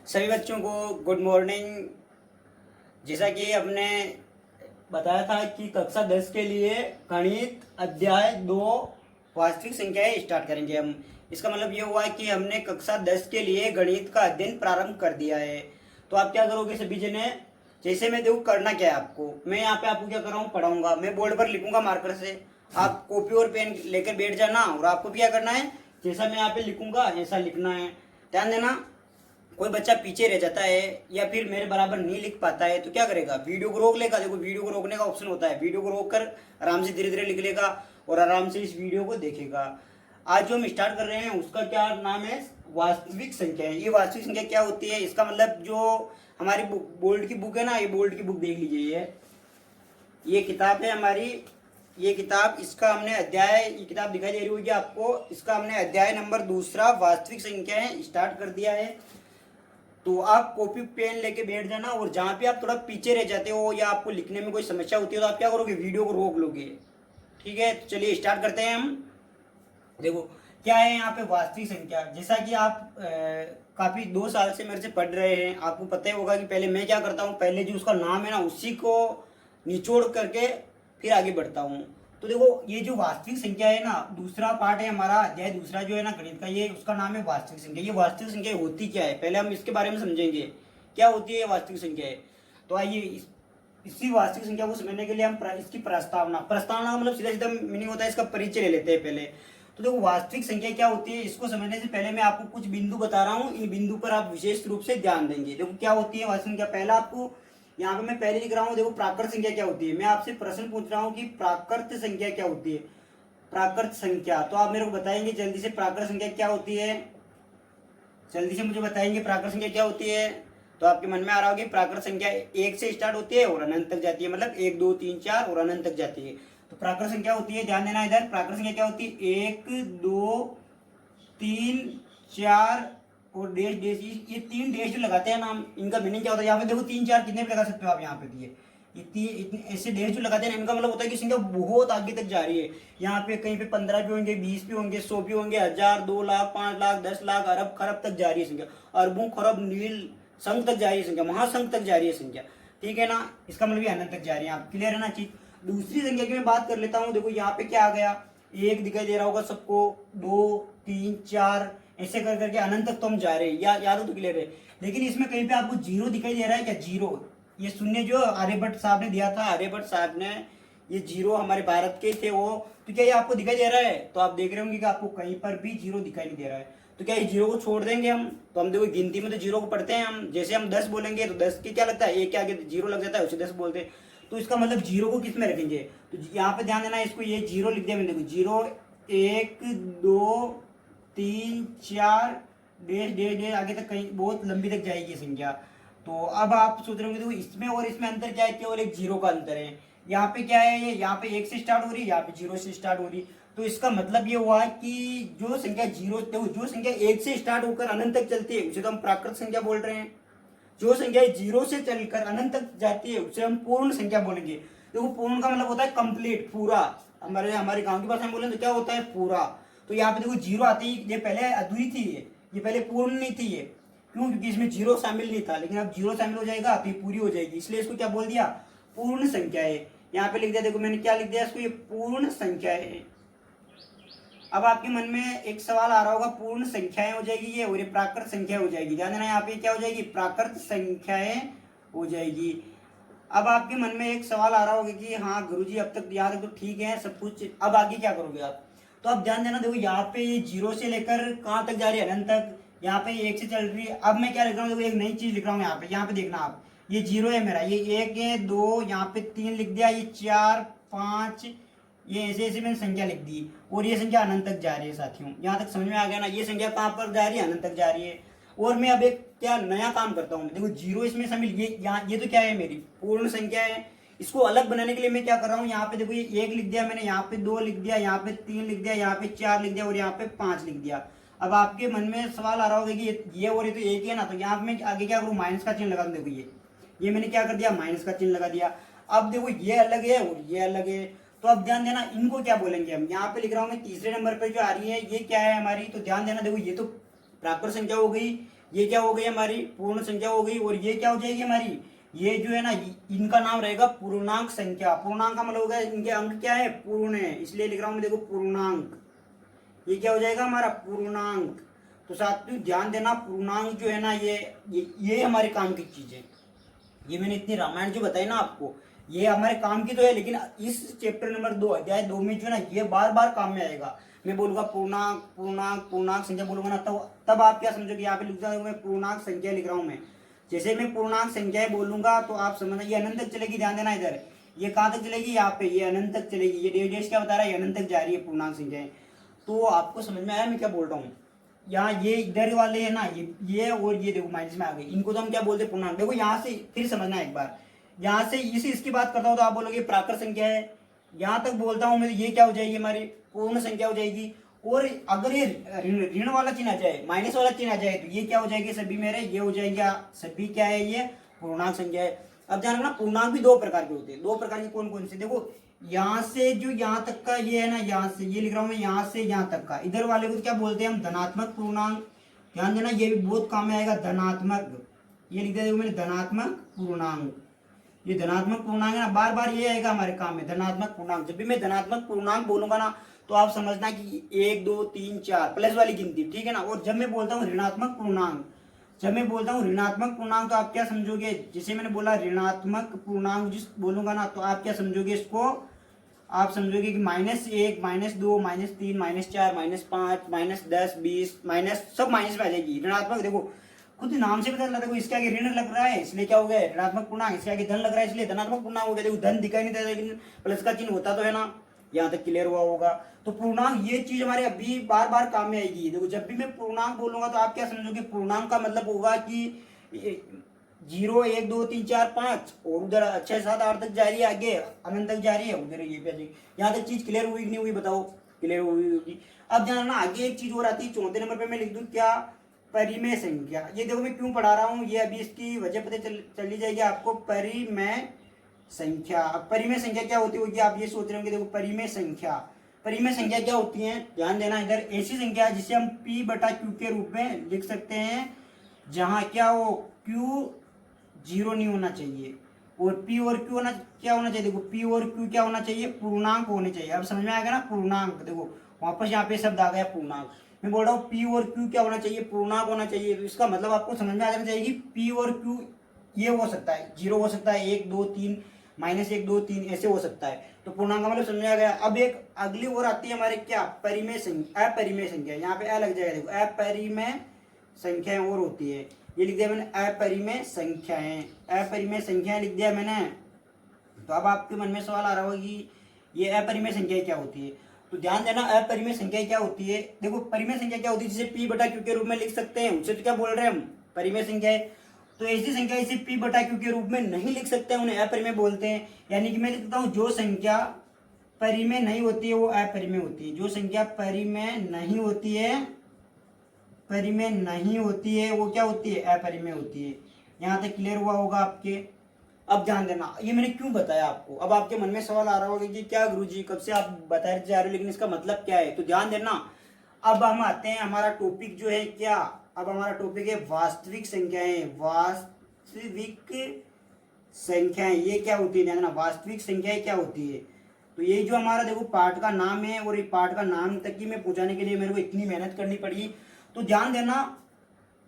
सभी बच्चों को गुड मॉर्निंग। जैसा कि हमने बताया था कि कक्षा 10 के लिए गणित अध्याय 2 वास्तविक संख्याएं स्टार्ट करेंगे हम। इसका मतलब ये हुआ कि हमने कक्षा 10 के लिए गणित का अध्ययन प्रारंभ कर दिया है। तो आप क्या करोगे सभी जने, जैसे मैं देखो करना क्या है आपको, मैं यहाँ पे आपको क्या कर रहा हूँ पढ़ाऊंगा, मैं बोर्ड पर लिखूंगा मार्कर से, आप कॉपी और पेन लेकर बैठ जाना और आपको क्या करना है, जैसा मैं यहाँ पे लिखूंगा ऐसा लिखना है। ध्यान देना, कोई बच्चा पीछे रह जाता है या फिर मेरे बराबर नहीं लिख पाता है तो क्या करेगा, वीडियो को रोक लेगा। देखो वीडियो को रोकने का ऑप्शन होता है, वीडियो को रोक कर आराम से धीरे धीरे लिख लेगा और आराम से इस वीडियो को देखेगा। आज जो हम स्टार्ट कर रहे हैं उसका क्या नाम है, वास्तविक संख्या है। ये वास्तविक संख्या क्या होती है, इसका मतलब जो हमारी बोर्ड की बुक है ना, ये बोर्ड की बुक देख लीजिए, ये किताब है हमारी, ये किताब, इसका हमने अध्याय, ये किताब दिखाई दे रही होगी आपको, इसका हमने अध्याय नंबर 2 वास्तविक संख्याएं स्टार्ट कर दिया है। तो आप कॉपी पेन लेके बैठ जाना और जहाँ पे आप थोड़ा पीछे रह जाते हो या आपको लिखने में कोई समस्या होती है तो आप क्या करोगे, वीडियो को रोक लोगे। ठीक है, तो चलिए स्टार्ट करते हैं हम। देखो क्या है यहाँ पे वास्तविक संख्या, जैसा कि आप काफी 2 साल से मेरे से पढ़ रहे हैं, आपको पता ही होगा कि पहले मैं क्या करता हूँ, पहले जो उसका नाम है ना उसी को निचोड़ करके फिर आगे बढ़ता हूँ। तो देखो ये जो वास्तविक संख्या है ना, दूसरा पार्ट है हमारा, अध्याय दूसरा जो है ना गणित का, ये उसका नाम है वास्तविक संख्या। ये वास्तविक संख्या होती क्या है, पहले हम इसके बारे में समझेंगे क्या होती है वास्तविक संख्या। तो आइए इसी वास्तविक संख्या को समझने के लिए हम इसकी प्रस्तावना प्रस्तावना मतलब सीधा सीधा मीनिंग होता है, इसका परिचय ले लेते हैं पहले। तो देखो वास्तविक संख्या क्या होती है, इसको समझने से पहले मैं आपको कुछ बिंदु बता रहा हूँ, इन बिंदु पर आप विशेष रूप से ध्यान देंगे। देखो क्या होती है वास्तविक संख्या, पहला आपको यहाँ पे मैं पहले लिख रहा हूँ, देखो प्राकृत संख्या क्या होती है। मैं आपसे प्रश्न पूछ रहा हूँ कि प्राकृत संख्या क्या होती है, प्राकृत संख्या। तो आप मेरे को बताएंगे जल्दी से प्राकृत संख्या क्या होती है, जल्दी से मुझे बताएंगे प्राकृत संख्या क्या होती है। तो आपके मन में आ रहा होगा कि प्राकृत संख्या 1 से स्टार्ट होती है और अनंत तक जाती है, मतलब 1 2 3 4 और अनंत तक जाती है। तो प्राकृत संख्या होती है, ध्यान देना इधर, प्राकृत संख्या क्या होती है, 1 2 3 4 और डैश डैश, ये 3 डैश जो लगाते हैं नाम, इनका मीनिंग क्या होता है। यहाँ पे देखो 3 4 कितने भी लगा सकते हो आप, यहाँ पे दिए ये तीन ऐसे डैश जो लगाते हैं ना, इनका मतलब होता है कि संख्या बहुत आगे तक जा रही है। यहाँ पे कहीं पे 15 भी होंगे, 20 भी होंगे, 100 भी होंगे, 1000 2 लाख 5 लाख 10 लाख अरब खरब तक जा रही है संख्या, अरबों खरब नील संघ तक जा रही है संख्या, महासंघ तक जा रही है संख्या। ठीक है ना, इसका मतलब अनंत तक जा रही है। आप क्लियर है ना चीज। दूसरी संख्या की मैं बात कर लेता हूँ। देखो यहाँ पे क्या आ गया, 1 दिखाई दे रहा होगा सबको, 2 3 4 ऐसे कर करके अनंत तक तो हम जा रहे हैं, याद हो तो क्लियर है। लेकिन इसमें कहीं पे आपको 0 दिखाई दे रहा है क्या, 0, ये शून्य जो आर्यभट्ट साहब ने दिया था, आर्यभट्ट साहब ने ये 0 हमारे भारत के थे वो, तो क्या ये आपको दिखाई दे रहा है। तो आप देख रहे होंगे कि आपको कहीं पर भी 0 दिखाई नहीं दे रहा है। तो क्या ये 0 को छोड़ देंगे हम, तो हम देखो गिनती में तो 0 को पढ़ते हैं हम, जैसे हम 10 बोलेंगे तो 10 के क्या लगता है, 1 के आगे 0 लग जाता है, उसे 10 बोलते हैं। तो इसका मतलब 0 को किस में रखेंगे, तो यहाँ पे ध्यान देना, इसको ये 0 लिख दिया मैंने, देखो 0 1 2 3 4 डैश डैश डैश आगे तक कहीं बहुत लंबी तक जाएगी संख्या। तो अब आप सोच रहे होंगे देखो इसमें और इसमें अंतर क्या है, केवल एक 0 का अंतर है। यहाँ पे क्या है, ये यहाँ पे 1 से स्टार्ट हो रही है, यहाँ पे 0 से स्टार्ट हो रही। तो इसका मतलब ये हुआ कि जो संख्या 0, देखो जो संख्या 1 से स्टार्ट होकर अनंत तक चलती है उसे तो हम प्राकृत संख्या बोल रहे हैं, जो संख्या 0 से चलकर अनंत तक जाती है उसे हम पूर्ण संख्या बोलेंगे। देखो पूर्ण का मतलब होता है कंप्लीट, पूरा, हमारे हमारे गांव की भाषा में बोले तो क्या होता है, पूरा। तो यहाँ पे देखो 0 आती है, ये पहले अधूरी थी, ये पहले पूर्ण नहीं थी ये, क्यों, क्योंकि इसमें 0 शामिल नहीं था, लेकिन अब 0 शामिल हो जाएगा तो ये पूरी हो जाएगी, इसलिए इसको क्या बोल दिया, पूर्ण संख्या है। यहाँ पे लिख दिया, देखो मैंने क्या लिख दिया इसको, ये पूर्ण संख्या है। अब आपके मन में एक सवाल आ रहा होगा, पूर्ण संख्याएं हो जाएगी ये और ये प्राकृत संख्या हो जाएगी। ध्यान देना, यहाँ पे क्या हो जाएगी, प्राकृत संख्याएं हो जाएगी। अब आपके मन में एक सवाल आ रहा होगा कि हाँ गुरुजी अब तक यहाँ तक तो ठीक है सब कुछ, अब आगे क्या करोगे आप। तो अब ध्यान देना, देखो यहाँ पे ये 0 से लेकर कहाँ तक जा रही है, अनंत तक, यहाँ पे 1 से चल रही है। अब मैं क्या लिख रहा हूँ, देखो एक नई चीज लिख रहा हूँ यहाँ पे देखना आप, ये 0 है मेरा, ये 1 है, 2 यहाँ पे 3 लिख दिया, ये 4 5, ये ऐसे ऐसे मैंने संख्या लिख दी और ये संख्या अनंत तक जा रही है साथियों। यहाँ तक समझ में आ गया ना, ये संख्या कहाँ पर जा रही है, अनंत तक जा रही है। और मैं अब एक क्या नया काम करता हूँ, देखो 0 इसमें शामिल, ये यहाँ ये तो क्या है, मेरी पूर्ण संख्या है। इसको अलग बनाने के लिए मैं क्या कर रहा हूँ, यहाँ पे देखो ये 1 लिख दिया मैंने, यहाँ पे 2 लिख दिया, यहाँ पे 3 लिख दिया, यहाँ पे 4 लिख दिया और यहाँ पे 5 लिख दिया। अब आपके मन में सवाल आ रहा होगा कि ये और ये तो एक ही है ना, तो यहाँ पे आगे क्या करूँ, माइनस का चिन्ह लगा दूँ। देखो ये मैंने क्या कर दिया, माइनस का चिन्ह लगा दिया। अब देखो ये अलग है और ये अलग है, तो अब ध्यान देना इनको क्या बोलेंगे हम। यहाँ पे लिख रहा हूँ मैं तीसरे नंबर पे जो आ रही है ये क्या है हमारी, तो ध्यान देना, देखो ये तो प्राकृत संख्या हो गई, ये क्या हो गई हमारी पूर्ण संख्या हो गई, और ये क्या हो जाएगी हमारी, ये जो है ना इनका नाम रहेगा पूर्णांक संख्या। पूर्णांक का मतलब होगा इनके अंक क्या है, पूर्ण है, इसलिए लिख रहा हूं मैं देखो पूर्णांक। ये क्या हो जाएगा हमारा पूर्णांक। तो साथियों ध्यान देना, पूर्णांक जो है ना ये हमारे काम की चीज है। ये मैंने इतनी रामायण जो बताई ना आपको, ये हमारे काम की तो है, लेकिन इस चैप्टर नंबर 2 अध्याय 2 में जो है ना ये बार बार काम में आएगा। मैं बोलूंगा पूर्णांक पूर्णांक पूर्णांक संख्या बोलूंगा ना, तब आप क्या समझोगे, यहाँ पे लिख रहा हूँ मैं पूर्णांक संख्या लिख रहा हूँ मैं। जैसे मैं पूर्णांक संख्याएं बोलूंगा तो आप समझना ये अनंत तक चलेगी। ध्यान देना इधर, ये कहाँ तक चलेगी, यहाँ पे ये अनंत तक चलेगी। ये डेश क्या बता रहा है, अनंत तक जा रही है पूर्णांक संख्याएं। तो आपको समझ में आया मैं क्या बोल रहा हूँ। यहाँ ये इधर वाले है ना, ये और ये देखो माइनस में आ गई, इनको तो हम क्या बोलते हैं पूर्णांक। देखो यहाँ से फिर समझना एक बार, यहाँ से इसकी बात करता हूँ तो आप बोलोगे प्राकृत संख्या है। यहाँ तक बोलता हूँ मैं, ये क्या हो जाएगी हमारी पूर्ण संख्या हो जाएगी। और अगर ये ऋण वाला चिन्ह आ जाए, माइनस वाला चिन्ह आ जाए, तो ये क्या हो जाएगी सभी मेरे, ये हो जाएंगे सभी क्या है, ये पूर्णांक संख्या है। अब ध्यान रखना पूर्णांक भी दो प्रकार के होते हैं। दो प्रकार के कौन कौन से, देखो यहाँ से जो यहाँ तक का ये है ना, यहाँ से ये लिख रहा हूँ मैं, यहाँ से यहाँ तक का, इधर वाले को क्या बोलते हैं हम, धनात्मक पूर्णांक। ध्यान देना ये भी बहुत काम में आएगा, धनात्मक। ये लिख दिया मैंने धनात्मक पूर्णांक। ये धनात्मक पूर्णांक है ना, बार बार ये आएगा हमारे काम में धनात्मक पूर्णांक। जब भी मैं धनात्मक पूर्णांक बोलूंगा ना तो आप समझना कि 1 2 3 4 प्लस वाली गिनती, ठीक है ना। और जब मैं बोलता हूँ ऋणात्मक पूर्णांक, जब मैं बोलता हूँ ऋणात्मक पूर्णांक तो आप क्या समझोगे, जैसे मैंने बोला ऋणात्मक पूर्णांक जिस बोलूंगा ना तो आप क्या समझोगे इसको, आप समझोगे कि -1 -2 -3 -4 -5 -10 20 माइनस, सब माइनस में आ जाएगी ऋणात्मक। देखो खुद नाम से पता चला, देखो इसके आगे ऋण लग रहा है इसलिए क्या हो गया ऋणात्मक पूर्णांक, इसके आगे धन लग रहा है इसलिए धनात्मक पूर्णांक हो गया। देखो धन दिखाई नहीं देता लेकिन प्लस का चिन्ह होता तो है ना। यहाँ तक क्लियर हुआ होगा। तो पूर्णांक ये चीज हमारे अभी बार बार काम में आएगी। देखो जब भी मैं पूर्णांक बोलूंगा तो आप क्या समझोगे, पूर्णांक का मतलब होगा कि 0 1 2 3 4 5 और उधर 6 7 8 तक जा रही है, आगे अनंत तक जा रही है, उधर ये पे यहाँ तक चीज क्लियर हुई कि नहीं हुई बताओ, क्लियर हुई होगी। अब ध्यान आगे एक चीज और आती है, चौथे नंबर पे मैं लिख दूं क्या, परिमेय संख्या। ये देखो मैं क्यों पढ़ा रहा हूँ, ये अभी इसकी वजह पता चली जाएगी आपको। परिमेय संख्या, अब परिमेय संख्या क्या होती होगी आप ये सोच रहे होंगे। देखो परिमेय संख्या, परिमेय संख्या क्या होती है, ध्यान देना इधर, ऐसी संख्या है जिसे हम p/q के रूप में लिख सकते हैं जहां क्या हो q 0 नहीं होना चाहिए और p और q क्या होना चाहिए, देखो p और q क्या होना चाहिए, पूर्णांक होने चाहिए। अब समझ में आ गया ना पूर्णांक, देखो वापस यहाँ पे शब्द आ गया पूर्णांक। मैं बोल रहा हूँ p और q क्या होना चाहिए, पूर्णांक होना चाहिए। तो इसका मतलब आपको समझ में आ जाना चाहिए p और q ये हो सकता है 0 हो सकता है, 1 2 3 -1 2 3 ऐसे हो सकता है। तो पूर्णांक का मतलब समझ में आ गया। अब एक अगली और आती है हमारे क्या, परिमेय संख्या, अपरिमेय संख्या। यहाँ पे लग जाएगा, देखो अपरिमेय संख्याएं और होती है, ये लिख दिया मैंने अपरिमेय संख्याएं, अपरिमेय संख्याएं लिख दिया मैंने। तो अब आपके मन में सवाल आ रहा होगा कि ये अपरिमेय संख्या क्या होती है। तो ध्यान देना अपरिमेय संख्या क्या होती है। देखो परिमेय संख्या क्या होती है, जिसे p/q के रूप में लिख सकते हैं, उसे तो क्या बोल रहे हैं हम, परिमेय संख्या है। तो ऐसी संख्या इसे p/q के रूप में नहीं लिख सकते हैं, उन्हें अपरिमेय बोलते हैं। यानी कि मैं लिखता हूँ जो संख्या परिमेय नहीं होती है वो अपरिमेय होती है। जो संख्या परिमेय नहीं होती है, परिमेय नहीं होती है वो क्या होती है, अपरिमेय होती है। यहाँ तक क्लियर हुआ होगा आपके। अब ध्यान देना ये मैंने क्यों बताया आपको। अब आपके मन में सवाल आ रहा होगा कि क्या गुरुजी कब से आप बता जा रहे हो लेकिन इसका मतलब क्या है। तो ध्यान देना, अब हम आते हैं, हमारा टॉपिक जो है क्या, अब हमारा टॉपिक है वास्तविक संख्याएं। वास्तविक संख्याएं ये क्या होती है, ध्यान देना वास्तविक संख्याएं क्या होती है। तो ये जो हमारा देखो पाठ का नाम है और ये पाठ का नाम तक ही मैं पहुंचाने के लिए मेरे को इतनी मेहनत करनी पड़ी। तो ध्यान देना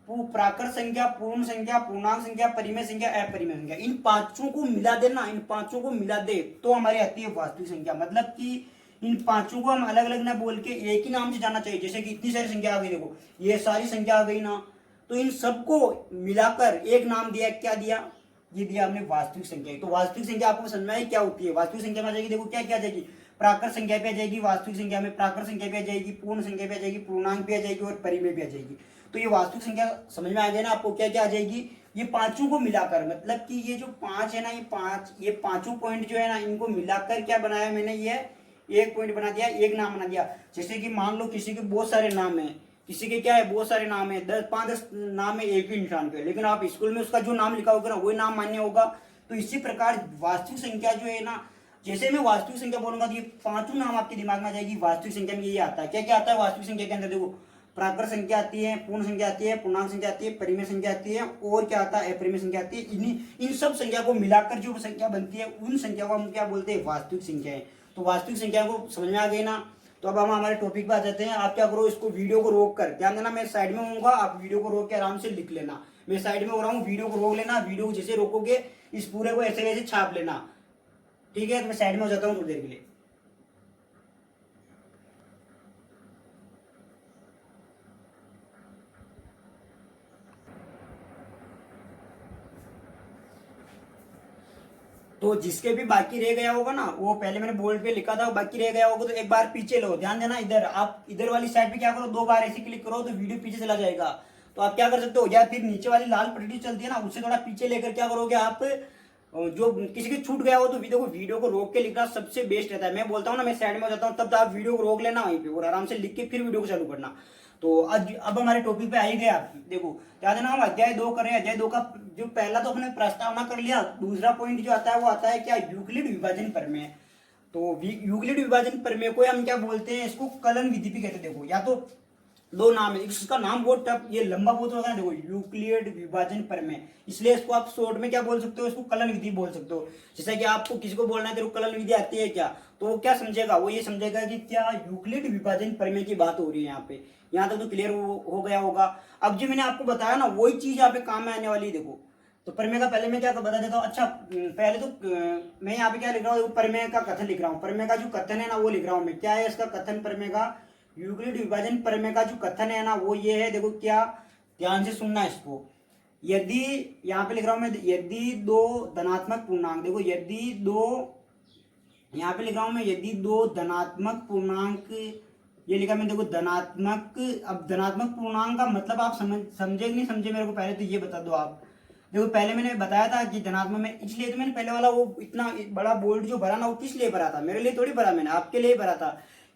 प्राकृत संख्या, पूर्ण संख्या, पूर्णांक संख्या, परिमेय संख्या, अपरिमेय संख्या, इन पांचों को मिला देना, इन पांचों को मिला दे तो हमारी आती है वास्तविक संख्या। मतलब कि इन पांचों को हम अलग अलग ना बोल के एक ही नाम से जाना चाहिए। जैसे कि इतनी सारी संख्या आ गई, देखो ये सारी संख्या आ गई ना, तो इन सबको मिलाकर एक नाम दिया, क्या दिया, ये दिया हमने वास्तविक संख्या। तो वास्तविक संख्या आपको समझ में आई क्या होती है। वास्तविक संख्या में आ जाएगी, देखो क्या क्या आ जाएगी, प्राकृत संख्या पे आ जाएगी, वास्तविक संख्या में प्राकृत संख्या पे आ जाएगी, पूर्ण संख्या पे आ जाएगी, पूर्णांक पे आ जाएगी और परिमेय पे आ जाएगी। तो ये वास्तविक संख्या समझ में आ गया ना आपको, क्या क्या आ जाएगी, ये पांचों को मिलाकर, मतलब कि ये जो पांच है ना, ये पांचों पॉइंट जो है ना, इनको मिलाकर क्या बनाया मैंने, ये एक पॉइंट बना दिया, एक नाम बना दिया। जैसे कि मान लो किसी के बहुत सारे नाम है, किसी के क्या है बहुत सारे नाम है, 10 नाम है एक ही इंसान पे, लेकिन आप स्कूल में उसका जो नाम लिखा होगा ना वही नाम मान्य होगा। तो इसी प्रकार वास्तविक संख्या जो है ना, जैसे मैं वास्तविक संख्या बोलूंगा तो ये पांचों नाम आपके दिमाग में आ जाएगी। वास्तविक संख्या में ये आता है, क्या क्या आता है वास्तविक संख्या के अंदर, देखो प्राकृत संख्या आती है, पूर्ण संख्या आती है, पूर्णांक संख्या आती है, परिमेय संख्या आती है, और क्या आता है, अपरिमेय संख्या आती है। इन सब संख्या को मिलाकर जो संख्या बनती है उन संख्या को हम क्या बोलते हैं, वास्तविक संख्याएं। तो वास्तविक संख्या को समझ में आ गई ना। तो अब हम हमारे टॉपिक पे आ जाते हैं। आप क्या करो, इसको वीडियो को रोक कर, ध्यान देना, मैं साइड में होऊंगा, आप वीडियो को रोक के आराम से लिख लेना। मैं साइड में हो रहा हूँ, वीडियो को रोक लेना, वीडियो को जैसे रोकोगे इस पूरे को ऐसे वैसे छाप लेना, ठीक है। तो मैं साइड में हो जाता हूँ थोड़ी देर के लिए। तो जिसके भी बाकी रह गया होगा ना, वो पहले मैंने बोर्ड पे लिखा था, वो बाकी रह गया होगा तो एक बार पीछे लो, ध्यान देना। इधर आप इधर वाली साइड पे क्या करो, 2 बार ऐसे क्लिक करो तो वीडियो पीछे चला जाएगा। तो आप क्या कर सकते हो, या फिर नीचे वाली लाल पट्टी चलती है ना, उससे थोड़ा पीछे लेकर क्या करोगे आप, जो किसी के छूट गया हो तो वीडियो को रोक के लिखना सबसे बेस्ट रहता है। मैं बोलता हूँ ना, मैं साइड में हो जाता हूँ, तब तो आप वीडियो को रोक लेना वहीं पे और आराम से लिख के फिर वीडियो को चालू करना। तो अब हमारे टॉपिक पे आ ही गया। देखो ध्यान देना, हम अध्याय 2 कर रहे हैं। अध्याय 2 का जो पहला तो हमने प्रस्तावना कर लिया, दूसरा पॉइंट जो आता है वो आता है क्या, यूक्लिड विभाजन प्रमेय। तो यूक्लिड विभाजन प्रमेय को हम क्या बोलते हैं, इसको कलन विधि भी कहते हैं। देखो या तो 2 नाम है, इसका नाम बहुत टफ, ये लंबा बहुत होगा। देखो यूक्लिड विभाजन प्रमेय, इसलिए इसको आप शॉर्ट में क्या बोल सकते हो, इसको कलन विधि बोल सकते हो। जैसा कि आपको किसी को बोलना है तेरे को कलन विधि आती है क्या, तो वो क्या समझेगा, वो ये समझेगा कि क्या यूक्लिड विभाजन प्रमेय की बात हो रही है यहाँ पे। यहाँ तक तो क्लियर हो गया होगा। अब जो मैंने आपको बताया ना, वही चीज यहाँ पे काम में आने वाली है। देखो तो प्रमेय का पहले मैं क्या बता देता हूँ। अच्छा पहले तो मैं यहाँ पे क्या लिख रहा हूँ, प्रमेय का कथन लिख रहा हूँ। प्रमेय का जो कथन है ना वो लिख रहा हूँ मैं। क्या है इसका कथन, प्रमेय का यूक्लिड विभाजन प्रमेय का जो कथन है ना वो ये है। देखो क्या, ध्यान से सुनना इसको। यदि यहाँ पे लिख रहा हूँ मैं, यदि 2 धनात्मक पूर्णांक, देखो यदि 2, यहाँ पे लिख रहा हूँ मैं, यदि 2 धनात्मक पूर्णांक, ये लिखा मैंने देखो धनात्मक। अब धनात्मक पूर्णांक का मतलब आप समझे कि नहीं समझे, मेरे को पहले तो ये बता दो आप। देखो पहले मैंने बताया था कि धनात्मक में, इसलिए तो मैंने पहले वाला वो इतना बड़ा बोल्ड जो भरा ना, वो किस लिए भरा था, मेरे लिए थोड़ी भरा, मैंने आपके लिए भरा था।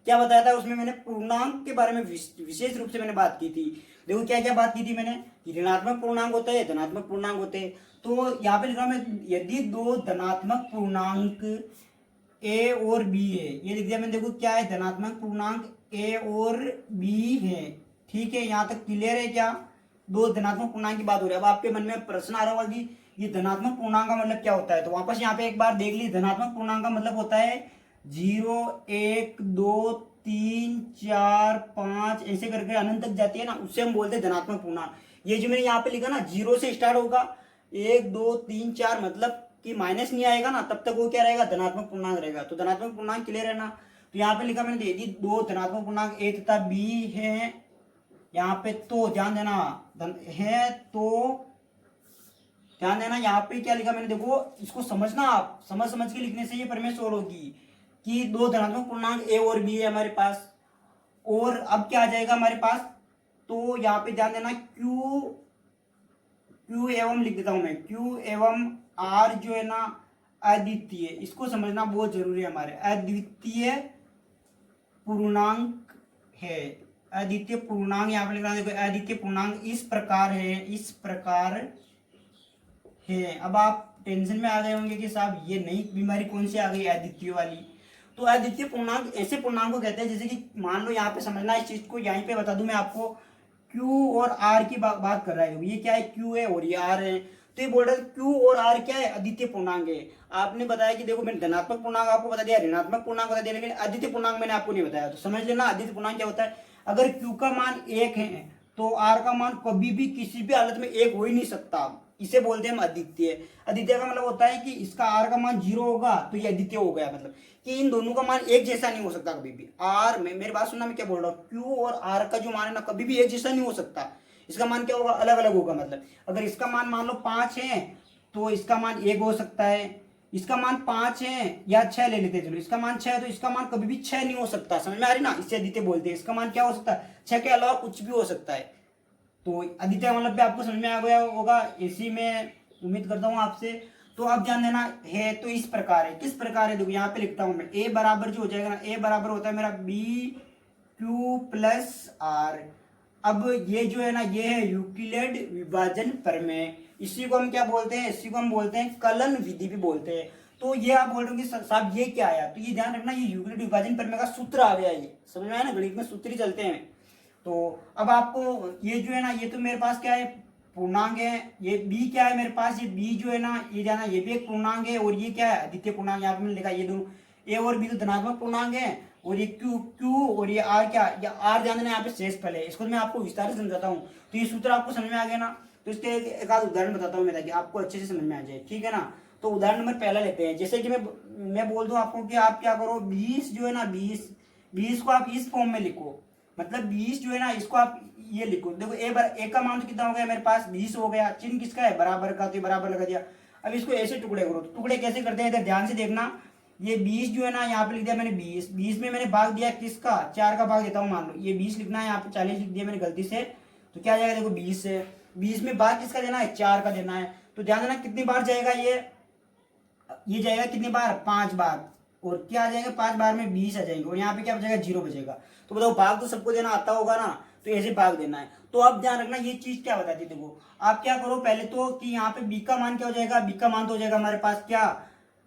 क्या बताया था उसमें मैंने, पूर्णांक के बारे में विशेष रूप से मैंने बात की थी। देखो क्या क्या बात की थी मैंने, ऋणात्मक पूर्णांक होते हैं, धनात्मक पूर्णांक होते हैं। तो यहाँ पे लिख रहा हूँ मैं, यदि 2 धनात्मक पूर्णांक ए और बी है, ये लिख दिया मैंने। देखो क्या है, धनात्मक पूर्णांक ए और बी है, ठीक है। यहाँ तक क्लियर है क्या, 2 धनात्मक पूर्णांक की बात हो रही है। अब आपके मन में प्रश्न आ रहा होगा कि ये धनात्मक पूर्णांक का मतलब क्या होता है, तो वापस यहाँ पे एक बार देख ली। धनात्मक पूर्णांक का मतलब होता है 0 1 2 3 4 5 ऐसे करके अनंत तक जाती है ना, उससे हम बोलते हैं धनात्मक पूर्णांक। ये जो मैंने यहाँ पे लिखा ना, 0 से स्टार्ट होगा, 1 2 3 4 मतलब कि माइनस नहीं आएगा ना, तब तक वो क्या रहेगा, धनात्मक पूर्णांक रहेगा। तो धनात्मक पूर्णांक क्लियर है ना। तो यहाँ पे लिखा मैंने, यदि 2 धनात्मक पूर्णांक ए तथा बी है यहाँ पे, तो ध्यान देना है, तो ध्यान देना यहाँ पे क्या लिखा मैंने। देखो इसको समझना, आप समझ के लिखने से ये प्रमेय सोल्व होगी कि 2 धनात्मक पूर्णांक ए और बी है हमारे पास। और अब क्या आ जाएगा हमारे पास, तो यहाँ पे ध्यान देना, क्यू एवं लिख देता हूं मैं, क्यू एवं आर जो है ना अद्वितीय, इसको समझना बहुत जरूरी है हमारे। अद्वितीय पूर्णांक है, अद्वितीय पूर्णांक यहाँ पे लिख रहा है। देखो अद्वितीय पूर्णांक इस प्रकार है, इस प्रकार है। अब आप टेंशन में आ गए होंगे कि साहब ये नई बीमारी कौन सी आ गई, अद्वितीय वाली। तो अद्वितीय पूर्णांक ऐसे पूर्णांक को कहते हैं, जैसे कि मान लो यहाँ पे समझना इस चीज को, यहीं पे बता दूं मैं आपको, क्यू और आर की बात कर रहा है। ये क्या है, क्यू है और ये आर है। तो ये बोल रहा है क्यू और आर क्या है, अद्वितीय पूर्णांक है। आपने बताया कि देखो मैंने धनात्मक पूर्णांक आपको बता दिया, ऋणात्मक पूर्णांक बता दिया, लेकिन अद्वितीय पूर्णांक मैंने आपको नहीं बताया। तो समझ लेना अद्वितीय पूर्णांक क्या होता है। अगर क्यू का मान 1 है तो आर का मान कभी भी किसी भी हालत में 1 हो ही नहीं सकता, इसे बोलते हैं हम अद्वितीय। अद्वितीय का मतलब होता है कि इसका आर का मान 0 होगा तो ये अद्वितीय हो गया, मतलब कि इन दोनों का मान एक जैसा नहीं हो सकता कभी भी। आर में मेरी बात सुनना, मैं क्या बोल रहा हूँ, क्यू और आर का जो मान है ना कभी भी एक जैसा नहीं हो सकता। इसका मान क्या होगा, अलग अलग होगा। मतलब अगर इसका मान मान लो 5 है तो इसका मान 1 हो सकता है, इसका मान 5 है या 6 ले लेते हैं, चलो इसका मान 6 है तो इसका मान कभी भी 6 नहीं हो सकता। समझ में आ रही ना, इससे अद्वितीय बोलते हैं। इसका मान क्या हो सकता है, 6 के अलावा कुछ भी हो सकता है। तो अद्वितीय मतलब भी आपको समझ में आ गया होगा, इसी में उम्मीद करता हूँ आपसे। तो अब ध्यान देना है, तो इस प्रकार है, किस प्रकार है देखो यहाँ पे लिखता हूं मैं। ए बराबर जो हो जाएगा ना, ए बराबर होता है मेरा बी क्यू प्लस आर। अब ये जो है ना, ये है यूक्लिड विभाजन प्रमेय। इसी को हम क्या बोलते हैं, इसी को हम बोलते हैं कलन विधि भी बोलते हैं। तो ये आप बोल रहे हो कि साहब ये क्या आया, तो ये ध्यान रखना, ये यूक्लिड विभाजन प्रमेय का सूत्र आ गया। ये समझ में आया ना, गणित में सूत्र ही चलते हैं। तो अब आपको ये जो है ना, ये तो मेरे पास क्या है, पूर्णांक है। ये b क्या है मेरे पास, ये b जो है ना, ये जाना, ये भी एक पूर्णांक है, और ये क्या है, द्वितीय पूर्णांक। यहाँ पे मैंने लिखा ये दोनों a और b तो धनात्मक पूर्णांक है, और ये q और ये r क्या, ये r ध्यान देना यहाँ पे शेषफल है। इसको मैं आपको विस्तार से समझाता हूँ। तो ये सूत्र आपको समझ में आ गया ना। तो इसके एक आध उदाहरण बताता हूँ मैं, ताकि आपको अच्छे से समझ में आ जाए, ठीक है ना। तो उदाहरण नंबर पहला लेते हैं। जैसे कि मैं बोल दूं आपको कि आप क्या करो, 20 जो है ना, 20 को आप इस फॉर्म में लिखो। मतलब 20 जो है ना, इसको आप ये लिखो। देखो ए का मान तो कितना हो गया मेरे पास, 20 हो गया। चिन्ह किसका है, बराबर का, तो बराबर लगा दिया। अब इसको ऐसे टुकड़े करो। तो टुकड़े कैसे करते हैं, इधर ध्यान से देखना। ये 20 जो है ना, यहाँ पे लिख दिया मैंने 20 में मैंने भाग दिया किसका, 4 का भाग देता हूँ। मान लो ये 20 लिखना है, यहाँ पे 40 लिख दिया मैंने गलती से। तो क्या जाएगा, देखो 20 है, 20 में भाग किसका देना है, 4 का देना है। तो ध्यान देना कितनी बार जाएगा ये जाएगा कितनी बार, 5 बार। और क्या आ जाएगा, 5 बार में 20 आ जाएंगे, और यहाँ पे क्या बचेगा, 0 बचेगा। तो बताओ भाग तो सबको देना आता होगा ना, तो ऐसे भाग देना है। तो अब ध्यान रखना, ये चीज क्या बताती है, देखो आप क्या करो पहले तो, कि यहाँ पे b का मान क्या हो जाएगा, b का मान तो हो जाएगा हमारे पास क्या,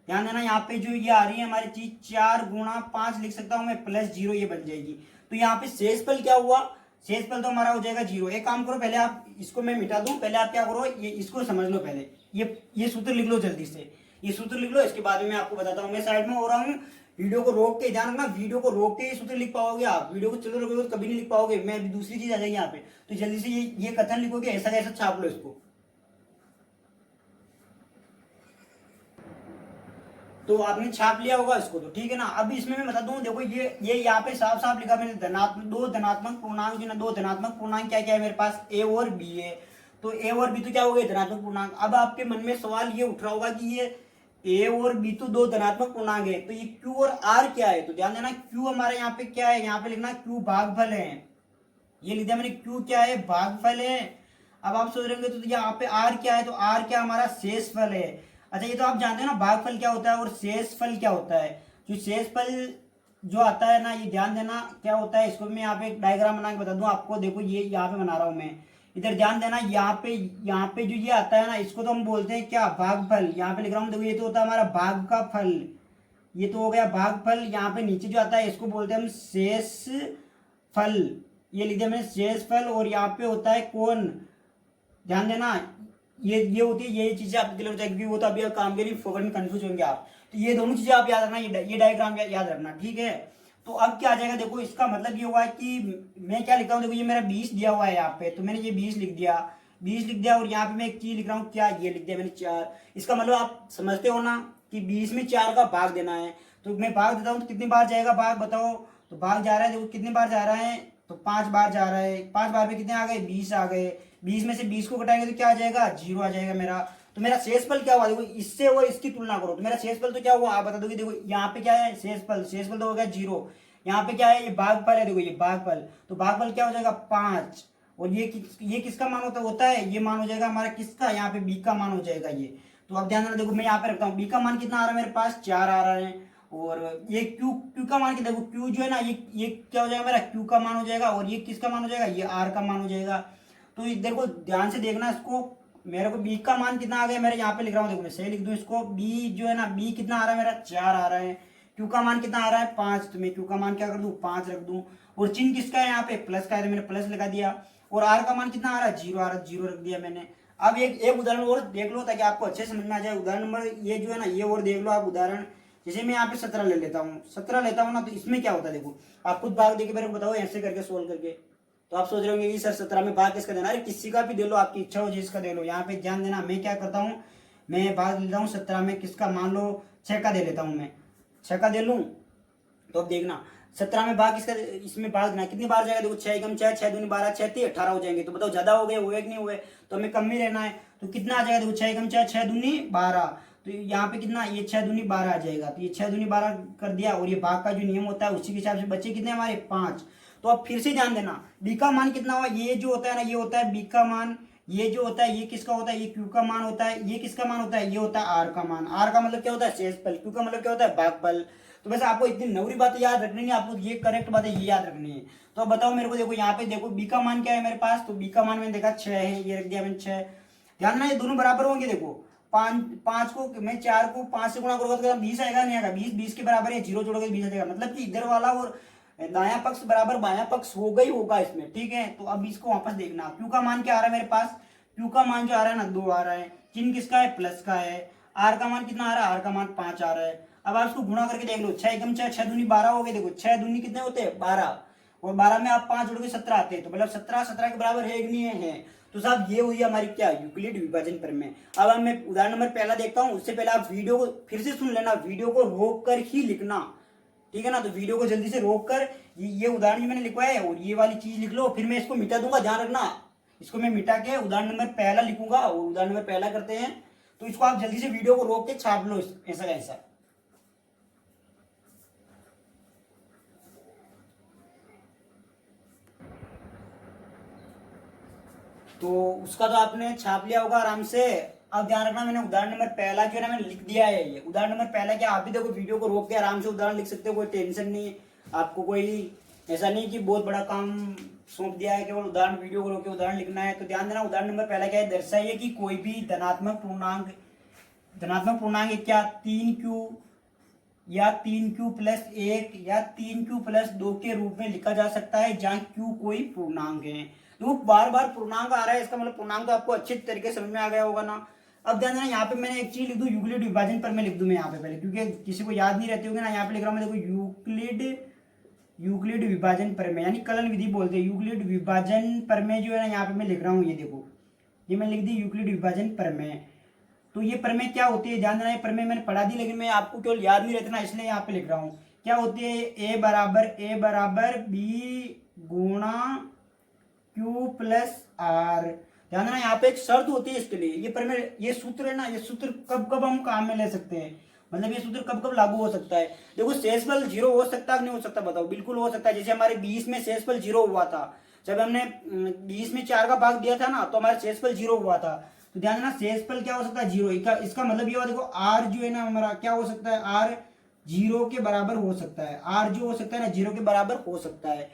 ध्यान देना यहाँ पे जो ये आ रही है हमारी चीज, 4 गुणा 5 लिख सकता हूँ मैं, प्लस 0 ये बन जाएगी। तो यहाँ पे शेषफल क्या हुआ, शेषफल तो हमारा हो जाएगा 0। एक काम करो, पहले आप इसको मैं मिटा दूं, पहले आप क्या करो, ये इसको समझ लो पहले, ये सूत्र लिख लो जल्दी से, ये सूत्र लिख लो। इसके बाद में मैं आपको बताता हूँ। मैं साइड में हो रहा हूँ, वीडियो को रोक के, ध्यान रखना, वीडियो को रोक के ये सूत्र लिख पाओगे आप। वीडियो को चलो रोकोगे तो कभी नहीं लिख पाओगे। मैं अभी दूसरी चीज आ जाएगी यहाँ पे, तो जल्दी से ये कथन लिखोगे, ऐसा कैसा छाप लो इसको। तो आपने छाप लिया होगा इसको, तो ठीक है ना। अब इसमें मैं बता दूं, देखो ये यहाँ पे साफ साफ लिखा मैंने, दो धनात्मक पूर्णांक जो ना, दो धनात्मक पूर्णांक क्या क्या है मेरे पास, a और b है। तो a और b तो क्या हो गए, धनात्मक पूर्णांक। अब आपके मन में सवाल ये उठ रहा होगा कि ये a और b तो दो धनात्मक पूर्णांक है, तो ये q और r क्या है। तो ध्यान देना, q हमारा यहाँ पे क्या है, यहाँ पे लिखना q भागफल है। ये लिख दिया मैंने, q क्या है, भागफल है। अब आप सोच रहे होंगे तो यहाँ पे r क्या है, तो r क्या हमारा शेषफल है। अच्छा ये तो आप जानते हो ना, भागफल क्या होता है और शेषफल क्या होता है। जो शेषफल जो आता है ना, ये ध्यान देना क्या होता है। इसको मैं यहाँ पे एक डायग्राम बना के बता दूं आपको। देखो ये यहाँ पे बना रहा हूं मैं, इधर ध्यान देना। यहाँ पे जो ये आता है ना, इसको तो हम बोलते हैं क्या, भागफल। यहाँ पे लिख रहा हूँ, देखो ये तो होता है हमारा भाग का फल, ये तो हो गया भागफल। यहाँ पे नीचे जो आता है इसको बोलते हैं हम शेषफल, ये लिख दिया मैंने शेषफल। और यहाँ पे होता है कौन, ध्यान देना, ये होती है, ये चीजें आपके क्लियर हो जाएगी। वो तो अभी काम के लिए फोकट में कंफ्यूज होंगे आप। तो ये दोनों चीजें आप याद रखना, ये डायग्राम याद रखना, ठीक है। तो अब क्या आ जाएगा, देखो इसका मतलब ये हुआ है कि मैं क्या लिख रहा हूँ, देखो ये मेरा 20 दिया हुआ है यहाँ पे, तो मैंने ये 20 लिख दिया, 20 लिख दिया। और यहाँ पे मैं एक चीज लिख रहा हूँ, क्या, ये लिख दिया मैंने 4। इसका मतलब आप समझते हो ना कि 20 में 4 का भाग देना है। तो मैं भाग देता हूँ, तो कितनी बार जाएगा भाग, बताओ। तो भाग जा रहा है, देखो कितनी बार जा रहा है, तो 5 बार जा रहा है। 5 बार में कितने आ गए, 20 आ गए। 20 में से 20 को घटाएंगे तो क्या आ जाएगा, 0 आ जाएगा मेरा। तो मेरा शेषफल क्या हुआ, देखो इससे और इसकी तुलना करो, तो मेरा शेषफल तो क्या हुआ आप बता दोगे। देखो यहाँ पे क्या है, शेषफल तो हो गया 0। यहाँ पे क्या है, ये भागफल है, देखो ये भागफल। तो भागफल क्या हो जाएगा, 5। और ये किसका मान होता है, ये मान हो जाएगा हमारा किसका, यहाँ पे b का मान हो जाएगा ये। तो अब ध्यान रखना, देखो मैं यहाँ पे रखता हूँ, b का मान कितना आ रहा है मेरे पास, 4 आ रहा है। और ये q का मान कितना, देखो q जो है ना, ये क्या हो जाएगा मेरा, q का मान हो जाएगा। और ये किसका मान हो जाएगा, ये r का मान हो जाएगा। तो देखो ध्यान से देखना इसको, मेरे को b का मान कितना आ गया, मेरे यहाँ पे लिख रहा हूँ, देखो मैं सही लिख दूं इसको। b जो है ना, b कितना आ रहा है मेरा, 4 आ रहा है। q का मान कितना आ रहा है, 5। तो मैं q का मान क्या कर दूं, 5 रख दूं। और चिन्ह किसका है, यहाँ पे प्लस का है, तो मैंने प्लस लगा दिया। और r का मान कितना आ रहा है, 0 आ रहा है, 0 रख दिया मैंने। अब एक उदाहरण और देख लो, ताकि आपको अच्छे समझ में आ जाए। उदाहरण नंबर ये जो है ना, ये और देख लो आप उदाहरण। जैसे मैं यहाँ पे 17 ले लेता हूँ, 17 लेता हूँ ना, तो इसमें क्या होता है, देखो आप खुद भाग देके मेरे को बताओ, ऐसे करके सोल्व करके। तो आप सोच रहे होंगे कि सर 17 में भाग किसका देना है, किसी का भी दे लो, आपकी इच्छा हो जिसका दे लो। यहाँ पे ध्यान देना, मैं क्या करता हूँ, मैं भाग लेता हूँ 17 में किसका, मान लो 6 का दे लेता हूँ, मैं 6 का दे लूँ। तो अब देखना 17 में भाग किसका, इसमें भाग देना, कितनी बार जाएगा, देखो 6 एकम 6, 6 दूनी 12, 6 3 18 हो जाएंगे। तो बताओ ज्यादा हो गए, हुए कि नहीं हुए, तो हमें कम में रहना है। तो कितना आ जाएगा, देखो 6 एकम 6, 6 दूनी 12। तो यहाँ पे कितना, ये 6 दूनी 12 आ जाएगा। तो ये 6 दूनी 12 कर दिया। और ये भाग का जो नियम होता है उसी के हिसाब से बच्चे कितने हमारे, 5। तो अब फिर से ध्यान देना, b का मान कितना हुआ, ये जो होता है ना, ये होता है b का मान। ये जो होता है ये किसका होता है, ये q का मान होता है। ये किसका मान होता है, ये होता है r का मान। r का मतलब क्या होता है, शेषफल। q का मतलब क्या होता है, भागफल। तो वैसे आपको इतनी नवरी बातें याद रखनी नहीं, आपको ये करेक्ट बातें ये याद रखनी है। तो अब बताओ मेरे को, देखो यहाँ पे देखो b का मान क्या है मेरे पास। तो b का मान मैंने देखा 6 है, ये रख दिया मैंने 6। ध्यान ना, ये दोनों बराबर होंगे। देखो 5 को मैं 4 को 5 से गुणा करूंगा तो 20 आएगा, नहीं आएगा, 20 के बराबर है, 0 जोड़ोगे 20 आ जाएगा। मतलब कि इधर वाला और दायां पक्ष बराबर बायां पक्ष होगा ही होगा इसमें, ठीक है। तो अब इसको वापस देखना, क्यू का मान क्या आ रहा है मेरे पास, क्यू का मान जो आ रहा है ना 2 आ रहा है, चिन्ह किसका है, प्लस का है। आर का मान कितना आ रहा है, आर का मान 5 आ रहा है। अब आप इसको गुणा करके देख लो, 6 एकम 6, 6 दूनी 12 हो गए। देखो 6 दूनी कितने होते हैं, 12, और 12 में आप 5 जोड़ोगे 17 आते हैं, तो मतलब 17 17 के बराबर है कि नहीं है। तो साहब ये हुई हमारी क्या, यूक्लिड विभाजन प्रमेय। अब मैं उदाहरण नंबर पहला देखता हूँ, उससे पहले आप वीडियो को फिर से सुन लेना, वीडियो को रोक कर ही लिखना, ठीक है ना। तो वीडियो को जल्दी से रोक कर ये उदाहरण जो मैंने लिखवाया है और ये वाली चीज लिख लो, फिर मैं इसको मिटा दूंगा, ध्यान रखना। इसको मैं मिटा के उदाहरण नंबर पहला लिखूंगा, और उदाहरण नंबर पहला करते हैं। तो इसको आप जल्दी से वीडियो को रोक के छाप लो ऐसा ऐसा। तो उसका तो आपने छाप लिया होगा आराम से। अब ध्यान रखना, मैंने उदाहरण नंबर पहला जो है ना मैंने लिख दिया है। ये उदाहरण नंबर पहला क्या, आप भी देखो वीडियो को रोक के आराम से उदाहरण लिख सकते हो, कोई टेंशन नहीं आपको, कोई ऐसा नहीं कि बहुत बड़ा काम सौंप दिया है, केवल उदाहरण वीडियो को रोक के उदाहरण लिखना है। तो ध्यान देना, उदाहरण नंबर पहला क्या है, दर्शाइए कि कोई भी धनात्मक पूर्णांक क्या 3q या 3q प्लस 1 या 3q प्लस 2 के रूप में लिखा जा सकता है, जहां q कोई पूर्णांक है। तो बार बार पूर्णांक आ रहा है, इसका मतलब पूर्णांक तो आपको अच्छे तरीके से समझ में आ गया होगा ना। अब ध्यान देना, यहाँ पे मैंने एक चीज लिख दूं, यूक्लिड विभाजन पर मैं लिख दूं मैं यहाँ पे पहले, क्योंकि किसी को याद नहीं रहती होगी ना। यहाँ पे लिख रहा हूँ मैं, देखो यूक्लिड विभाजन प्रमेय, यानी कलन विधि बोलते हैं। यूक्लिड विभाजन प्रमेय जो है ना, यहाँ पे मैं लिख रहा हूँ, ये देखो, ये मैं लिख दी यूक्लिड विभाजन प्रमेय। तो ये प्रमेय क्या होती है, ध्यान देना, ये प्रमेय मैंने पढ़ा दी, लेकिन मैं आपको केवल याद नहीं रहता ना, इसलिए यहाँ पे लिख रहा हूँ। क्या होती है, ए बराबर बी गुणा क्यू प्लस आर। ध्यान देना, यहाँ पे एक शर्त होती है इसके लिए। ये प्रमेय, ये सूत्र है ना, ये सूत्र कब कब हम काम में ले सकते हैं, मतलब ये सूत्र कब कब लागू हो सकता है। देखो शेषफल 0 हो सकता है नहीं हो सकता, बताओ। बिल्कुल हो सकता है। जैसे हमारे 20 में शेषफल 0 हुआ था, जब हमने 20 में 4 का भाग दिया था ना, तो हमारा शेषफल 0 हुआ था। तो ध्यान देना, शेषफल क्या हो सकता है, 0। इसका मतलब ये हुआ, देखो आर जो है ना हमारा क्या हो सकता है, आर 0 के बराबर हो सकता है। आर जो हो सकता है ना 0 के बराबर हो सकता है।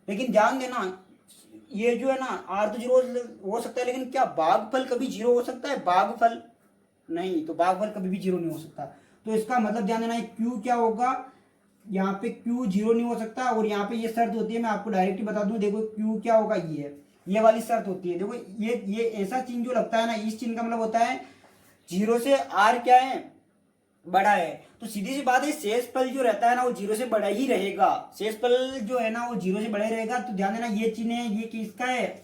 लेकिन ध्यान देना, ये जो है ना आर तो 0 हो सकता है, लेकिन क्या भागफल कभी 0 हो सकता है, भागफल नहीं। तो भागफल कभी भी 0 नहीं हो सकता। तो इसका मतलब ध्यान देना, क्यू क्या होगा, यहाँ पे क्यू 0 नहीं हो सकता। और यहाँ पे ये शर्त होती है, मैं आपको डायरेक्ट बता दूं, देखो क्यू क्या होगा, ये वाली शर्त होती है। देखो ये ऐसा चिन्ह जो लगता है ना, इस चिन्ह का मतलब होता है 0 से आर क्या है, बड़ा है। तो सीधी सी बात है, शेषफल जो रहता है ना वो 0 से बड़ा ही रहेगा। शेषफल जो है ना वो 0 से बड़ा ही रहेगा। तो ध्यान देना, ये चिन्ह है, ये किसका है,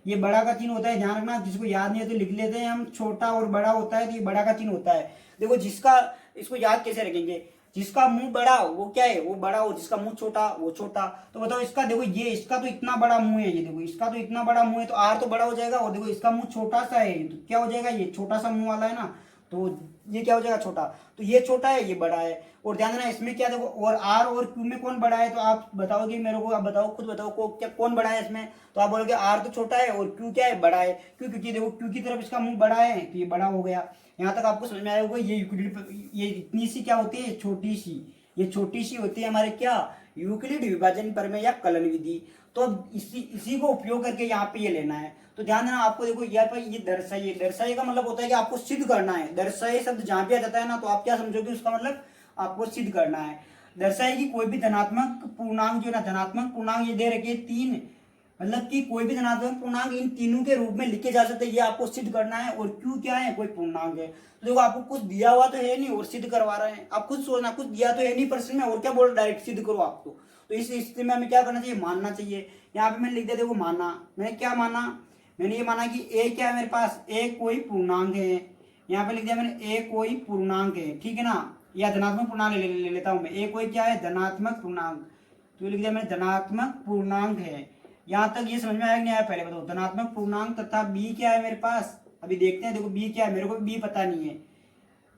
ये बड़ा का चिन्ह होता है। ध्यान रखना, जिसको याद नहीं है तो लिख लेते हैं हम, छोटा और बड़ा होता है, तो ये बड़ा का चिन्ह होता है। देखो जिसका, इसको याद कैसे रखेंगे, जिसका मुंह बड़ा वो क्या है, वो बड़ा हो, जिसका मुंह छोटा वो छोटा। तो बताओ इसका, देखो ये इसका तो इतना बड़ा मुंह है, ये देखो इसका तो इतना बड़ा मुंह है, तो आर तो बड़ा हो जाएगा। और देखो इसका मुंह छोटा सा है, तो क्या हो जाएगा, ये छोटा सा मुंह वाला है ना, तो ये क्या हो जाएगा, छोटा। तो ये छोटा है, ये बड़ा है। और ध्यान देना, इसमें क्या, देखो और आर और क्यू में कौन बड़ा है, तो आप बताओगे मेरे को, आप बताओ, खुद बताओ क्या कौन बड़ा है इसमें। तो आप बोलोगे आर तो छोटा है और क्यू क्या है, बड़ा है। क्यों, क्योंकि देखो क्यू की तरफ इसका मुंह बड़ा है, तो ये बड़ा हो गया। यहाँ तक आपको समझ में आया होगा। ये यूक्लिड, ये इतनी सी क्या होती है, छोटी सी, ये छोटी सी होती है हमारे क्या, यूक्लिड विभाजन प्रमेय या कलन विधि। तो अब इसी को उपयोग करके यहाँ पे ये लेना है। तो ध्यान देना, आपको देखो यहाँ पर ये दर्शाइए, दर्शाइए का मतलब होता है कि आपको सिद्ध करना है। दर्शाइए शब्द जहां पे आ जाता है ना, तो आप क्या समझोगे, उसका मतलब आपको सिद्ध करना है। दर्शाइए कि कोई भी धनात्मक पूर्णांक जो है ना, धनात्मक पूर्णांक ये दे रखे 3, मतलब कि कोई भी धनात्मक पूर्णांक इन तीनों के रूप में लिखे जा सकते हैं, ये आपको सिद्ध करना है। और क्यू क्या है, कोई पूर्णांक है। तो देखो आपको कुछ दिया हुआ तो है नहीं और सिद्ध करवा रहे हैं, आप खुद सोचना, कुछ दिया तो है नहीं प्रश्न में, और क्या बोल डायरेक्ट सिद्ध करो आप। तो इस स्थिति में हमें क्या करना चाहिए, मानना चाहिए। यहाँ पे मैंने लिख दिया, देखो माना, मैंने क्या माना, मैंने ये माना कि ए क्या है मेरे पास, ए कोई पूर्णांक है। यहाँ पे लिख दिया मैंने, ए कोई पूर्णांक है, ठीक है ना, या धनात्मक पूर्णांक ले लेता हूं मैं। ए कोई क्या है, धनात्मक पूर्णांक। तो लिख दिया मैंने, धनात्मक पूर्णांक है। यहाँ तक ये समझ में आया कि नहीं आया, पहले बताओ। धनात्मक पूर्णांक तथा बी क्या है मेरे पास, अभी देखते हैं। देखो बी क्या है, मेरे को बी पता नहीं है।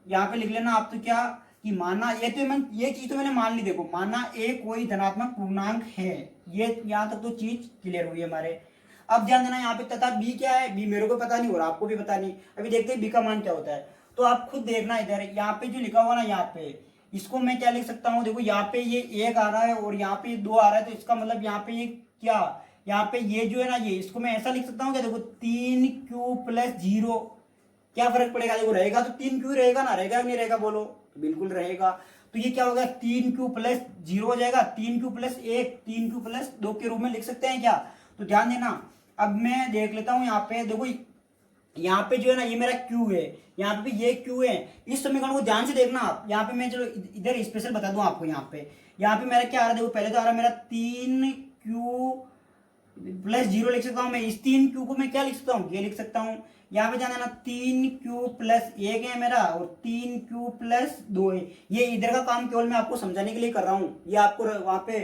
यहाँ पे लिख लेना आप, तो क्या कि माना, ये चीज तो मैंने मान ली। देखो माना ए कोई धनात्मक पूर्णांक है, ये यहाँ तक तो चीज क्लियर हुई हमारे। अब ध्यान देना, यहाँ पे तथा बी क्या है, बी मेरे को पता नहीं और आपको भी पता नहीं। अभी देखते हैं बी का मान क्या होता है। तो आप खुद देखना, इधर यहाँ पे जो लिखा हुआ ना, यहाँ पे इसको मैं क्या लिख सकता हूँ, देखो यहाँ पे ये 1 आ रहा है और यहाँ पे 2 आ रहा है, तो इसका मतलब यहाँ पे ये क्या, यहाँ पे ये जो है ना, ये इसको मैं ऐसा लिख सकता हूँ क्या, देखो 3q प्लस 0। क्या फर्क पड़ेगा, देखो रहेगा तो 3q रहेगा ना, रहेगा नहीं रहेगा, बोलो, बिल्कुल रहेगा। तो ये क्या होगा, 3q प्लस 0 हो जाएगा, 3q प्लस 1, 3q प्लस 2 के रूप में लिख सकते हैं क्या। तो ध्यान देना, अब मैं देख लेता हूँ यहाँ पे, देखो यहाँ पे जो है ना ये मेरा q है, यहाँ पे भी ये q है। इस समीकरण को ध्यान से देखना आप, यहाँ पे मैं चलो इधर स्पेशल बता दूं आपको, यहाँ पे मेरा क्या आ रहा है, देखो पहले तो आ रहा है मेरा 3q प्लस 0 लिख सकता हूँ मैं। इस 3q को मैं क्या लिख सकता हूँ, ये लिख सकता हूँ। यहाँ पे जाना ना 3q प्लस 1 है मेरा और 3q प्लस 2 है। ये इधर का काम केवल मैं आपको समझाने के लिए कर रहा हूँ, ये आपको वहां पे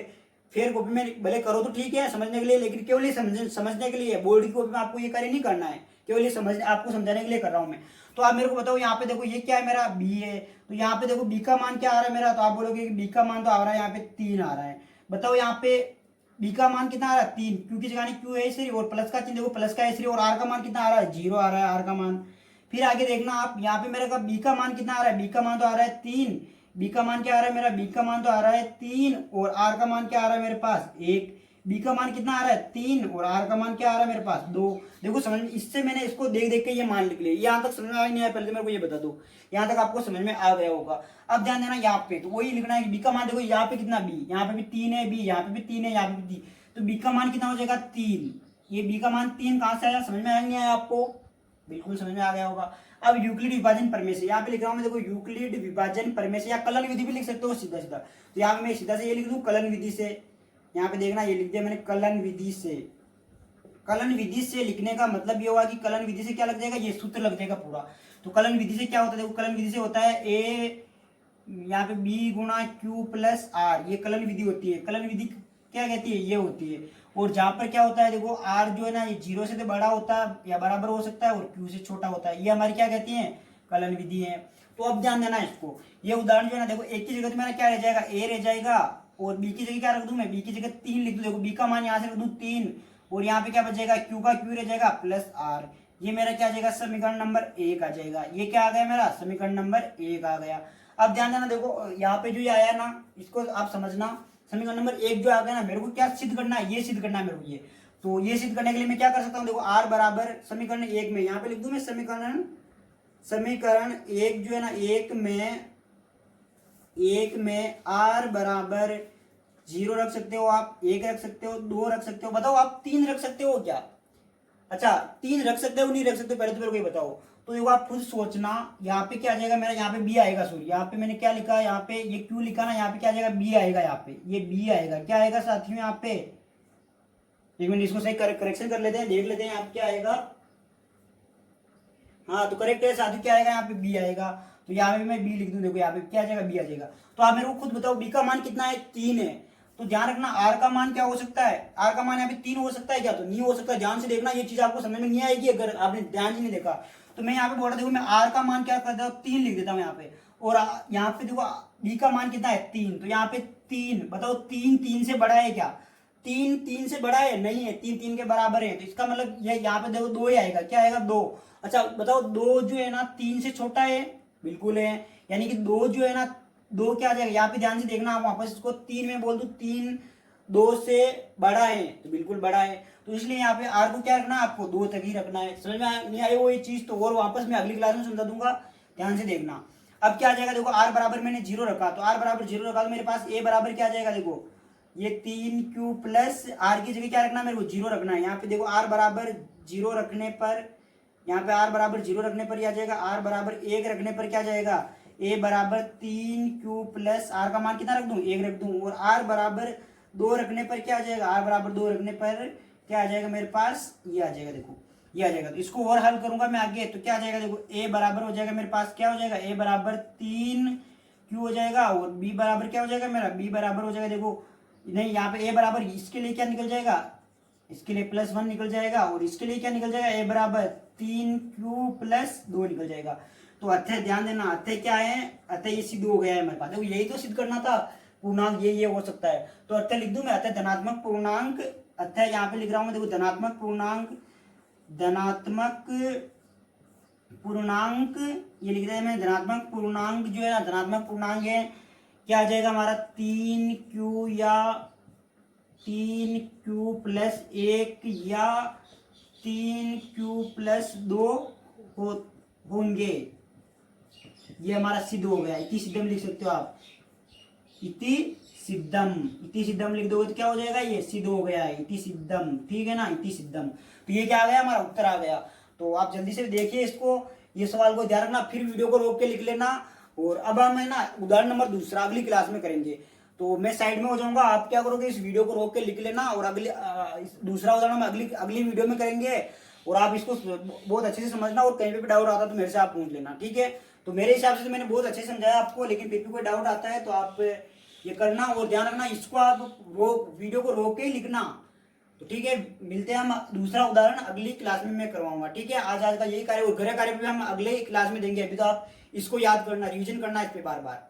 फेयर कॉपी में भले करो तो ठीक है समझने के लिए, लेकिन केवल ये समझने के लिए, बोर्ड की कॉपी में आपको ये कार्य नहीं करना है, केवल ये आपको समझाने के लिए कर रहा हूँ मैं। तो आप मेरे को बताओ, यहाँ पे देखो ये क्या है मेरा b है, तो यहाँ पे देखो b का मान क्या आ रहा है मेरा, तो आप बोलोगे कि b का मान तो आ रहा है यहाँ पे 3 आ रहा है। बताओ यहाँ पे b का मान कितना आ रहा है 3, क्योंकि जगह क्यू है इसलिए, और प्लस का चिन्ह देखो प्लस का है इसलिए, और r का मान कितना आ रहा है 0 आ रहा है r का मान। फिर आगे देखना आप, यहाँ पे मेरे का b का मान कितना आ रहा है, b का मान तो आ रहा है 3, b का मान क्या आ रहा है मेरा, b का मान तो आ रहा है 3, और r का मान क्या आ रहा है मेरे पास 1। b का मान कितना आ रहा है 3 और r का मान क्या आ रहा है मेरे पास 2। देखो समझ में, इससे मैंने इसको देख देख के ये मान लिख लिया। यहाँ तक समझ में आ नहीं आया, पहले तो मेरे को ये बता दो, यहाँ तक आपको समझ में आ गया होगा। अब ध्यान देना यहाँ पे, तो वही लिखना है कि b का मान देखो यहाँ पे कितना b, यहाँ पे भी 3 है, b यहाँ पे भी 3 है, यहाँ पे भी 3, तो b का मान कितना हो जाएगा 3। ये b का मान 3 कहाँ से आया, समझ में आया नहीं आया आपको, बिल्कुल समझ में आ गया होगा। अब यूक्लिड विभाजन प्रमेय से यहाँ पे लिख रहा हूँ मैं, देखो यूक्लिड विभाजन प्रमेय से, या कलन विधि भी लिख सकते हो सीधा सीधा। तो यहाँ पे मैं सीधा से ये लिख दूँ कलन विधि से, यहाँ पे देखना ये लिख दिया मैंने कलन विधि से। कलन विधि से लिखने का मतलब ये हुआ कि कलन विधि से क्या लग जाएगा, ये सूत्र लग जाएगा पूरा। तो कलन विधि से क्या होता है, देखो कलन विधि से होता है a यहाँ पे b गुणा q प्लस r, ये कलन विधि होती है। कलन विधि क्या कहती है, ये होती है। और जहां पर क्या होता है देखो, r जो है ना ये 0 से तो बड़ा होता है या बराबर हो सकता है, और q से छोटा होता है, ये हमारी क्या कहती है कलन विधि है। तो अब ध्यान देना इसको, ये उदाहरण जो है ना देखो, एक की जगह तो मेरा क्या रह जाएगा a रह जाएगा, और b की जगह क्या रख दूं मैं, b की जगह 3 लिख दूं। देखो b का मान यहाँ से रख दूं 3, और यहाँ पे क्या बचेगा q का q रह जाएगा प्लस r। ये मेरा क्या आ जाएगा, समीकरण नंबर 1 आ जाएगा। ये क्या आ गया मेरा, समीकरण नंबर 1 आ गया। अब ध्यान देना, देखो यहाँ पे जो ये आया ना, इसको आप समझना, समीकरण नंबर 1 जो आ गया ना, मेरे को क्या सिद्ध करना है, ये सिद्ध करना है मेरे को ये। तो ये सिद्ध करने के लिए मैं क्या कर सकता हूँ, देखो r बराबर समीकरण 1 में, यहाँ पे लिख दूं मैं समीकरण 1 जो है ना, एक में r बराबर 0 रख सकते हो आप, 1 रख सकते हो, 2 रख सकते हो, बताओ आप 3 रख सकते हो क्या। अच्छा 3 रख सकते हो नहीं रख सकते हो, पहले तो मेरे को ये बताओ। तो देखो आप खुद सोचना, यहाँ पे क्या आ जाएगा मेरा, यहाँ पे b आएगा, सॉरी यहाँ पे मैंने क्या लिखा, यहाँ पे ये q लिखा ना, यहाँ पे क्या आ जाएगा b आएगा, यहाँ पे ये b आएगा। क्या आएगा साथियों यहाँ पे, एक मिनट इसको सही करेक्शन कर लेते हैं, देख लेते हैं यहाँ पे क्या आएगा। हाँ तो करेक्ट है साथियों, क्या आएगा यहाँ पे b आएगा। तो यहाँ पे मैं b लिख दूं, देखो यहाँ पे क्या आ जाएगा b आ जाएगा। तो आप मेरे को खुद बताओ b का मान कितना है, 3 है। तो ध्यान रखना r का मान क्या हो सकता है, r का मान यहाँ पे 3 हो सकता है क्या, तो नहीं हो सकता। ध्यान से देखना, ये चीज आपको समझ में नहीं आएगी अगर आपने ध्यान से नहीं देखा। तो मैं यहाँ पे बोल रहा, देखो मैं r का मान क्या करता हूँ 3 लिख देता हूँ यहाँ पे, और यहाँ पे देखो b का मान कितना है 3, तो यहाँ पे 3, बताओ 3 3 से बड़ा है क्या, 3 3 से बड़ा है नहीं है, 3 3 के बराबर है। तो इसका मतलब ये यहाँ पे देखो 2 ही आएगा, क्या आएगा 2। अच्छा बताओ 2 जो है ना 3 से छोटा है, बिल्कुल है, यानी कि 2 जो है ना 2 क्या आ जाएगा, यहाँ पे ध्यान से देखना आप, वापस इसको 3 में बोल दूं, 3 2 से बड़ा है, तो बिल्कुल बड़ा है। तो इसलिए यहाँ पे r को क्या रखना है, आपको 2 तक ही रखना है। समझ में नहीं आई वो ये चीज, तो और वापस मैं अगली क्लास में समझा दूंगा, ध्यान से देखना। अब क्या आ जाएगा, देखो r बराबर मैंने 0 रखा, तो r बराबर 0 रखा तो मेरे पास a बराबर क्या आ जाएगा, देखो ये 3q प्लस r की जगह क्या रखना है, मेरे को 0 रखना है। यहाँ पे देखो r बराबर 0 रखने पर, यहाँ पे r बराबर 0 रखने पर आ जाएगा, r बराबर 1 रखने पर क्या जाएगा, a बराबर 3q प्लस r का मान कितना रख दूं, 1 रख दूं, और r बराबर 2 रखने पर क्या आ जाएगा, r बराबर 2 रखने पर क्या आ जाएगा मेरे पास, ये आ जाएगा, देखो ये आ जाएगा। तो इसको और हल करूंगा मैं आगे, तो क्या आ जाएगा, देखो a बराबर हो जाएगा मेरे पास, क्या हो जाएगा, a बराबर 3q हो जाएगा, और b बराबर क्या हो जाएगा मेरा, b बराबर हो जाएगा, देखो नहीं यहाँ पे a बराबर, इसके लिए क्या निकल जाएगा, इसके लिए +1 निकल जाएगा, और इसके लिए क्या निकल जाएगा, a बराबर 3q प्लस 2 निकल जाएगा। तो अतः ध्यान देना, अतः क्या है, अतः ये सिद्ध हो गया है मेरे पास। देखो यही तो सिद्ध करना था, पूर्णांक ये हो सकता है। तो अतः लिख दूं मैं, अतः धनात्मक पूर्णांक, अतः यहाँ पे लिख रहा हूं मैं, देखो धनात्मक पूर्णांक ये लिख दिया है मैंने। धनात्मक पूर्णांक जो है ना, धनात्मक पूर्णांक है, क्या आ जाएगा हमारा 3q या 3q प्लस 1 या 3q प्लस 2 होंगे। ये हमारा सिद्ध हो गया, इतनी सिद्ध में लिख सकते हो आप। इति सिद्धम, इति सिद्धम लिख दोगे तो क्या हो जाएगा, ये सिद्ध हो गया है, इति सिद्धम, ठीक है ना, इति सिद्धम। तो ये क्या आ गया, हमारा उत्तर आ गया। तो आप जल्दी से देखिए इसको, ये सवाल को ध्यान रखना, फिर वीडियो को रोक के लिख लेना। और अब हम है ना उदाहरण नंबर दूसरा अगली क्लास में करेंगे। तो मैं साइड में हो जाऊंगा, आप क्या करोगे, इस वीडियो को रोक के लिख लेना, और अगली दूसरा उदाहरण हम अगली अगली वीडियो में करेंगे। और आप इसको बहुत अच्छे से समझना, और कहीं पे भी डाउट आता है तो मेरे से आप पूछ लेना, ठीक है। तो मेरे हिसाब से तो मैंने बहुत अच्छे से समझाया आपको, लेकिन फिर भी कोई डाउट आता है तो आप ये करना, और ध्यान रखना इसको आप वीडियो को रोक के ही लिखना। तो ठीक है, मिलते हैं हम दूसरा उदाहरण अगली क्लास में मैं करवाऊंगा, ठीक है। आज का यही कार्य, और गृह कार्य भी हम अगले क्लास में देंगे। अभी तो आप इसको याद करना, रिवीजन करना इस पे बार बार।